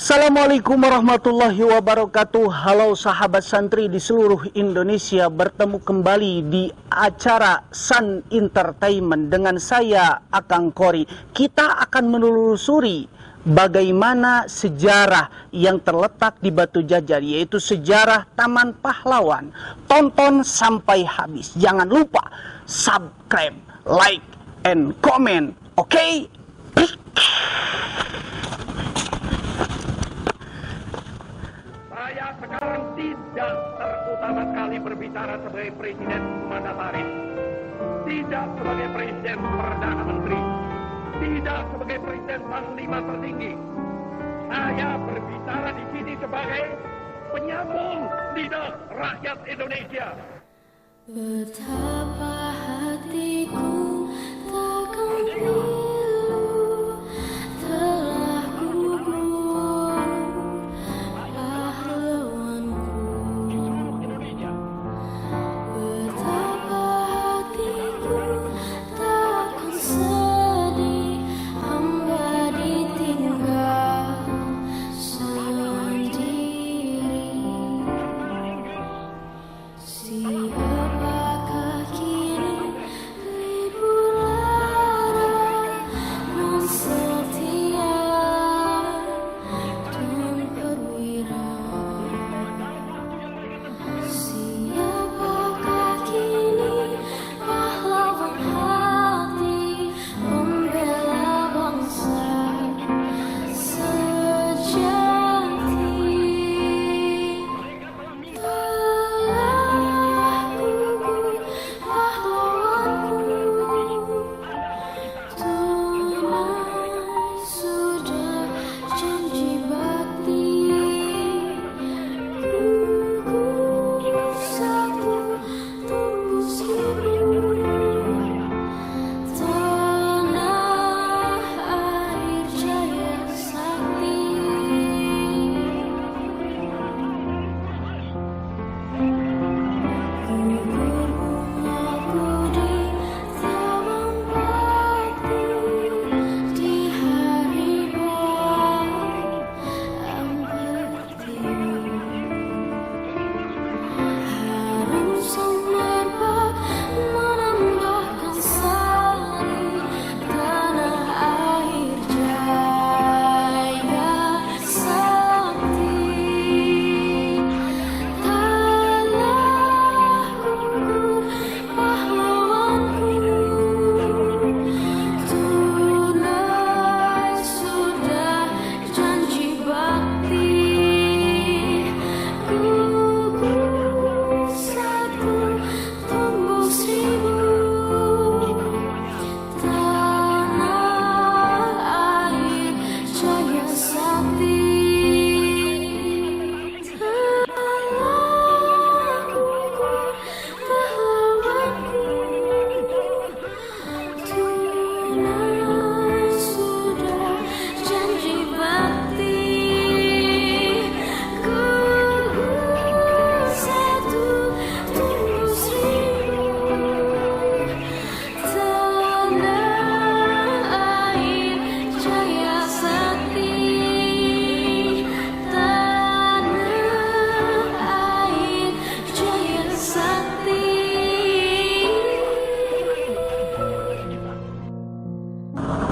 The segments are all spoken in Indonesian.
Assalamualaikum warahmatullahi wabarakatuh. Halo sahabat santri di seluruh Indonesia, bertemu kembali di acara Sun Entertainment dengan saya Akang Kori. Kita akan menelusuri bagaimana sejarah yang terletak di Batu Jajar, yaitu sejarah Taman Pahlawan. Tonton sampai habis. Jangan lupa subscribe, like, and comment. Oke? Saya sekarang tidak terutama sekali berbicara sebagai presiden mandataris, tidak sebagai presiden perdana menteri, tidak sebagai presiden panglima tertinggi. Saya berbicara di sini sebagai penyambung lidah rakyat Indonesia. Betapa hatiku takkan pilu telah gugur pahlawanku. Betapa hatiku takkan sedih hamba ditinggal sendiri. Siapakah kini libur lara non setia dan perwira? Siapakah kini pahlawan hati pembela bangsa sejati? Telah gugur pahlawanku, tunai sudah janji bakti. Gugur satu, tumbuh seribu. Tanah air jaya sakti. Gugur bungaku di taman bakti, di hari yang berarti. Harum semerbak menambahkan sari tanah air jaya sakti. Telah gugur pahlawanku, tunai sudah janji bakti. Gugur satu, tumbuh seribu. Tanah air jaya sakti. Telah gugur pahlawanku, tunai sudah janji bakti. Gugur satu, tumbuh seribu. Tanah air jaya sakti. Tanah air jaya sakti.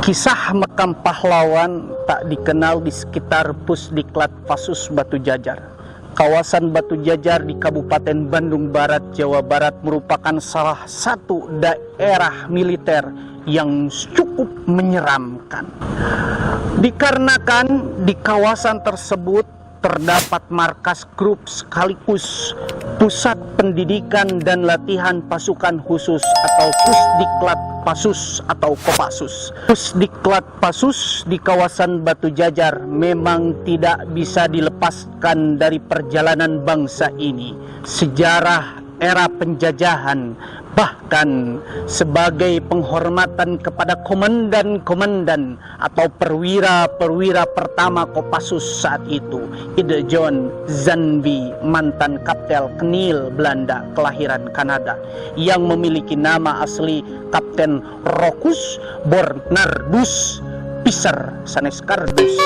Kisah makam pahlawan tak dikenal di sekitar Pusdiklat Pasus Batu Jajar. Kawasan Batu Jajar di Kabupaten Bandung Barat, Jawa Barat merupakan salah satu daerah militer yang cukup menyeramkan. Dikarenakan di kawasan tersebut terdapat markas grup sekaligus pusat pendidikan dan latihan pasukan khusus atau Pusdiklat Pasus atau Kopassus. Pusdiklat Pasus di kawasan Batu Jajar memang tidak bisa dilepaskan dari perjalanan bangsa ini. Sejarah era penjajahan, bahkan sebagai penghormatan kepada komandan-komandan atau perwira-perwira pertama Kopassus saat itu, Ide John Zanby, mantan Kapten Knil Belanda kelahiran Kanada, yang memiliki nama asli Kapten Rokus Bornardus Piser sanes kardus.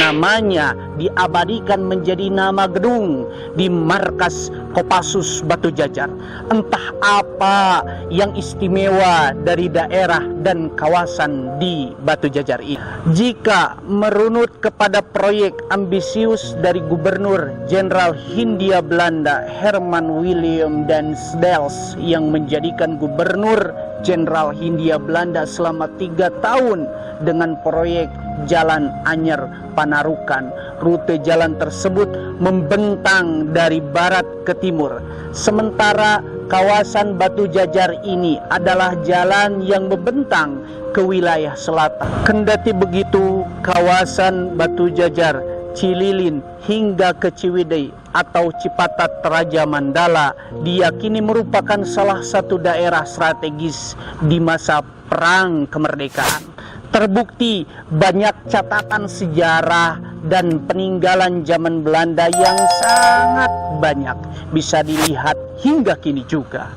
Namanya diabadikan menjadi nama gedung di markas Kopassus Batu Jajar. Entah apa yang istimewa dari daerah dan kawasan di Batu Jajar ini. Jika merunut kepada proyek ambisius dari Gubernur Jenderal Hindia Belanda Herman Willem dan Sdels yang menjadikan Gubernur Jenderal Hindia Belanda selama 3 tahun dengan proyek Jalan Anyer Panarukan. Rute jalan tersebut membentang dari barat ke timur. Sementara kawasan Batu Jajar ini adalah jalan yang membentang ke wilayah selatan. Kendati begitu, kawasan Batu Jajar, Cililin hingga ke Ciwidey atau Cipatat Raja Mandala diyakini merupakan salah satu daerah strategis di masa Perang Kemerdekaan. Terbukti banyak catatan sejarah dan peninggalan zaman Belanda yang sangat banyak bisa dilihat hingga kini juga.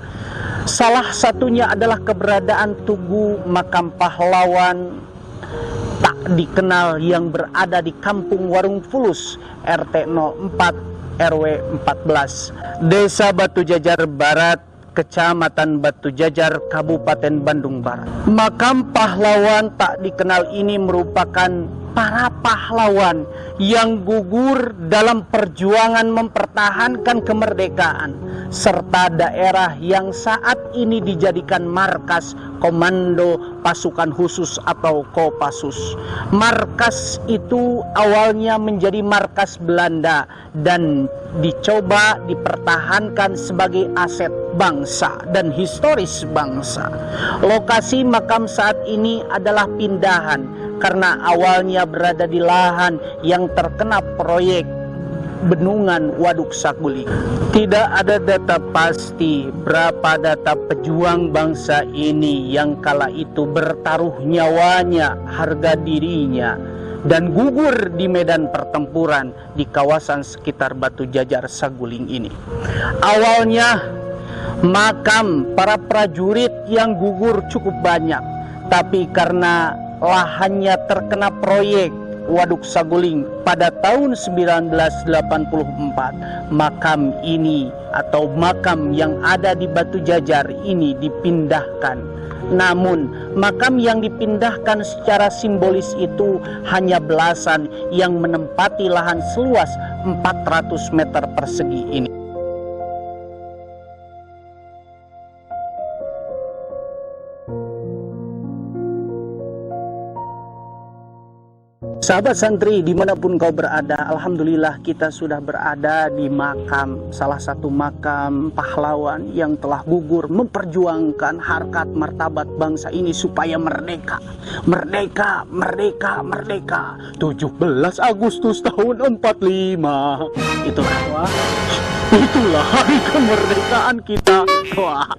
Salah satunya adalah keberadaan Tugu Makam Pahlawan tak dikenal yang berada di Kampung Warung Fulus, RT 04 RW 14, Desa Batu Jajar Barat, Kecamatan Batu Jajar, Kabupaten Bandung Barat. Makam pahlawan tak dikenal ini merupakan para pahlawan yang gugur dalam perjuangan mempertahankan kemerdekaan, serta daerah yang saat ini dijadikan markas Komando Pasukan Khusus atau Kopassus. Markas itu awalnya menjadi markas Belanda dan dicoba dipertahankan sebagai aset bangsa dan historis bangsa. Lokasi makam saat ini adalah pindahan karena awalnya berada di lahan yang terkena proyek bendungan Waduk Saguling. Tidak ada data pasti berapa data pejuang bangsa ini yang kala itu bertaruh nyawanya, harga dirinya, dan gugur di medan pertempuran di kawasan sekitar Batu Jajar Saguling ini. Awalnya makam para prajurit yang gugur cukup banyak, tapi karena lahannya terkena proyek Waduk Saguling pada tahun 1984, makam ini atau makam yang ada di Batu Jajar ini dipindahkan. Namun makam yang dipindahkan secara simbolis itu hanya belasan yang menempati lahan seluas 400 meter persegi ini. Sahabat santri dimanapun kau berada, alhamdulillah kita sudah berada di makam, salah satu makam pahlawan yang telah gugur memperjuangkan harkat martabat bangsa ini supaya merdeka. Merdeka, merdeka, merdeka. 17 Agustus tahun 45. Itulah hari kemerdekaan kita. Wah.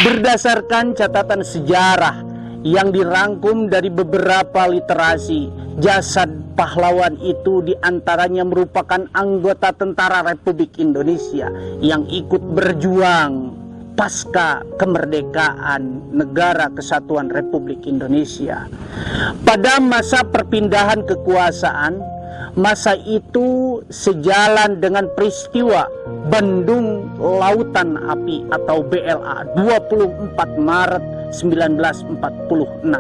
Berdasarkan catatan sejarah yang dirangkum dari beberapa literasi, jasad pahlawan itu diantaranya merupakan anggota Tentara Republik Indonesia yang ikut berjuang pasca kemerdekaan Negara Kesatuan Republik Indonesia. Pada masa perpindahan kekuasaan, masa itu sejalan dengan peristiwa Bendung Lautan Api atau BLA 24 Maret 1946.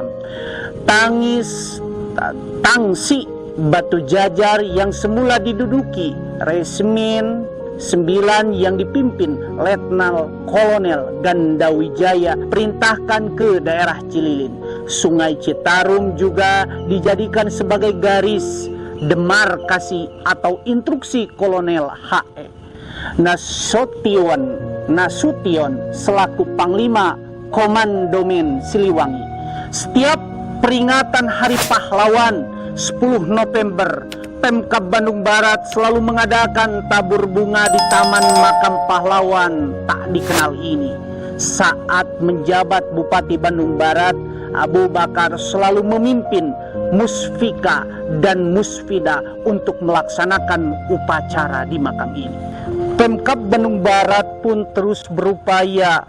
Tangsi Batu Jajar yang semula diduduki Resmen 9 yang dipimpin Letnan Kolonel Gandawijaya perintahkan ke daerah Cililin. Sungai Citarum juga dijadikan sebagai garis demarkasi atau instruksi Kolonel H.E. Nasution selaku Panglima Komandomen Siliwangi. Setiap peringatan Hari Pahlawan 10 November, Pemkab Bandung Barat selalu mengadakan tabur bunga di Taman Makam Pahlawan tak dikenal ini. Saat menjabat Bupati Bandung Barat, Abu Bakar selalu memimpin Musfika dan Musfida untuk melaksanakan upacara di makam ini. Pemkab Bandung Barat pun terus berupaya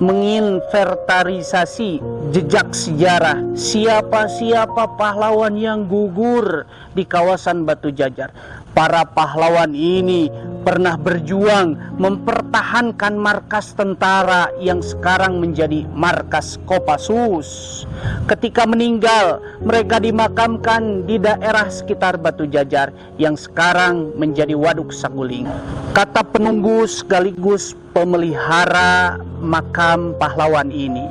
menginventarisasi jejak sejarah siapa-siapa pahlawan yang gugur di kawasan Batu Jajar. Para pahlawan ini pernah berjuang mempertahankan markas tentara yang sekarang menjadi markas Kopassus. Ketika meninggal, mereka dimakamkan di daerah sekitar Batu Jajar yang sekarang menjadi Waduk Saguling. Kata penunggu sekaligus pemelihara makam pahlawan ini,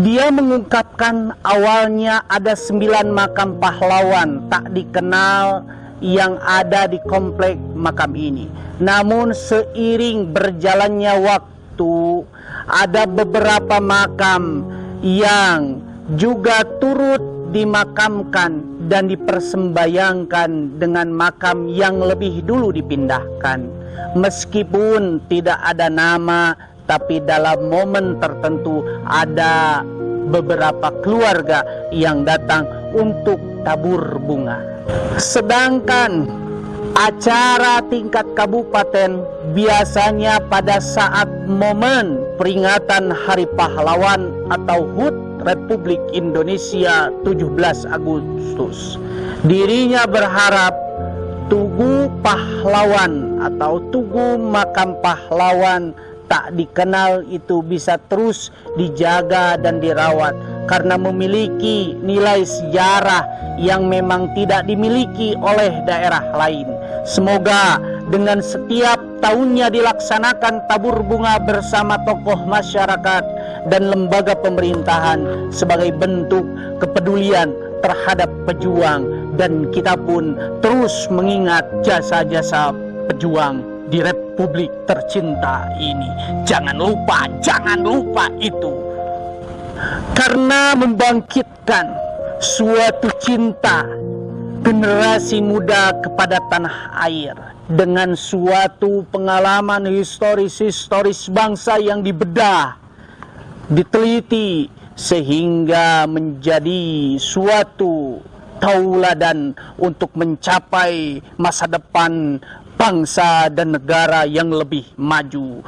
dia mengungkapkan awalnya ada 9 makam pahlawan tak dikenal yang ada di komplek makam ini. Namun seiring berjalannya waktu, ada beberapa makam yang juga turut dimakamkan dan dipersembahyangan dengan makam yang lebih dulu dipindahkan. Meskipun tidak ada nama, tapi dalam momen tertentu ada beberapa keluarga yang datang untuk tabur bunga. Sedangkan acara tingkat kabupaten biasanya pada saat momen peringatan Hari Pahlawan atau HUT Republik Indonesia 17 Agustus. Dirinya berharap tugu pahlawan atau tugu makam pahlawan tak dikenal itu bisa terus dijaga dan dirawat karena memiliki nilai sejarah yang memang tidak dimiliki oleh daerah lain. Semoga dengan setiap tahunnya dilaksanakan tabur bunga bersama tokoh masyarakat dan lembaga pemerintahan sebagai bentuk kepedulian terhadap pejuang, dan kita pun terus mengingat jasa-jasa pejuang di Republik tercinta ini. Jangan lupa itu. Karena membangkitkan suatu cinta generasi muda kepada tanah air dengan suatu pengalaman historis bangsa yang dibedah, diteliti sehingga menjadi suatu tauladan untuk mencapai masa depan bangsa dan negara yang lebih maju.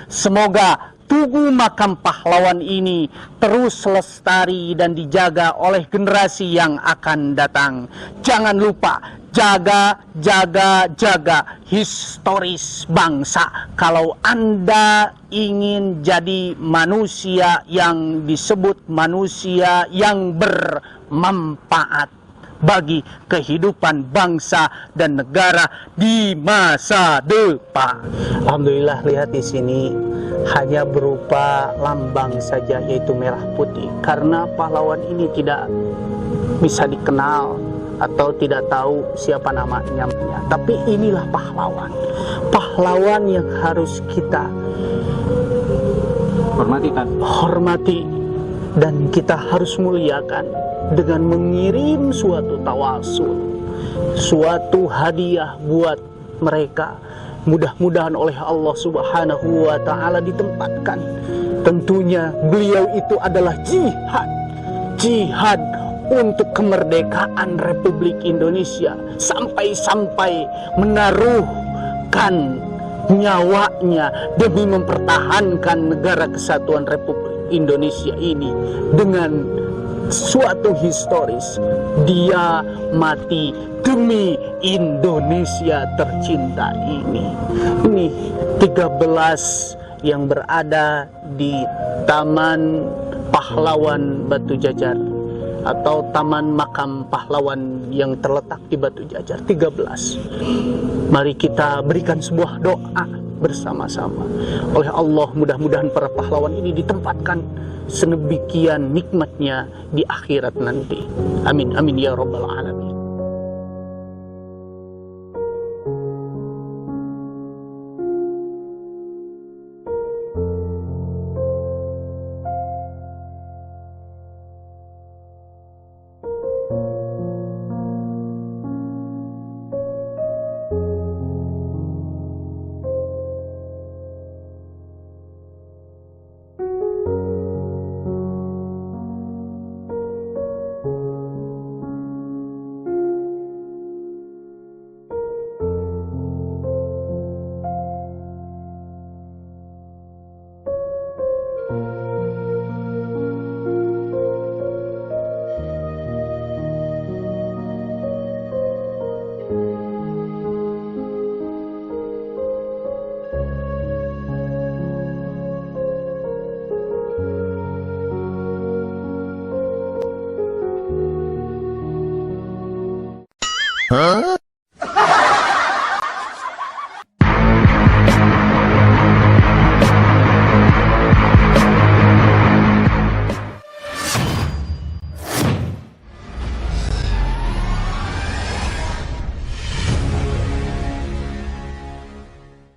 Semoga tugu makam pahlawan ini terus lestari dan dijaga oleh generasi yang akan datang. Jangan lupa jaga historis bangsa kalau Anda ingin jadi manusia yang disebut manusia yang bermanfaat bagi kehidupan bangsa dan negara di masa depan. Alhamdulillah, lihat di sini hanya berupa lambang saja, yaitu merah putih, karena pahlawan ini tidak bisa dikenal atau tidak tahu siapa namanya. Tapi inilah pahlawan yang harus kita hormati dan kita harus muliakan dengan mengirim suatu tawasul, suatu hadiah buat mereka. Mudah-mudahan oleh Allah Subhanahu wa Ta'ala ditempatkan. Tentunya beliau itu adalah jihad untuk kemerdekaan Republik Indonesia, sampai menaruhkan nyawanya demi mempertahankan negara kesatuan Republik Indonesia ini dengan suatu historis. Dia mati demi Indonesia tercinta ini. Ini 13 yang berada di Taman Pahlawan Batu Jajar atau Taman Makam Pahlawan yang terletak di Batu Jajar 13. Mari kita berikan sebuah doa bersama-sama. Oleh Allah, mudah-mudahan para pahlawan ini ditempatkan sedemikian nikmatnya di akhirat nanti. Amin amin ya rabbal alamin. Jaya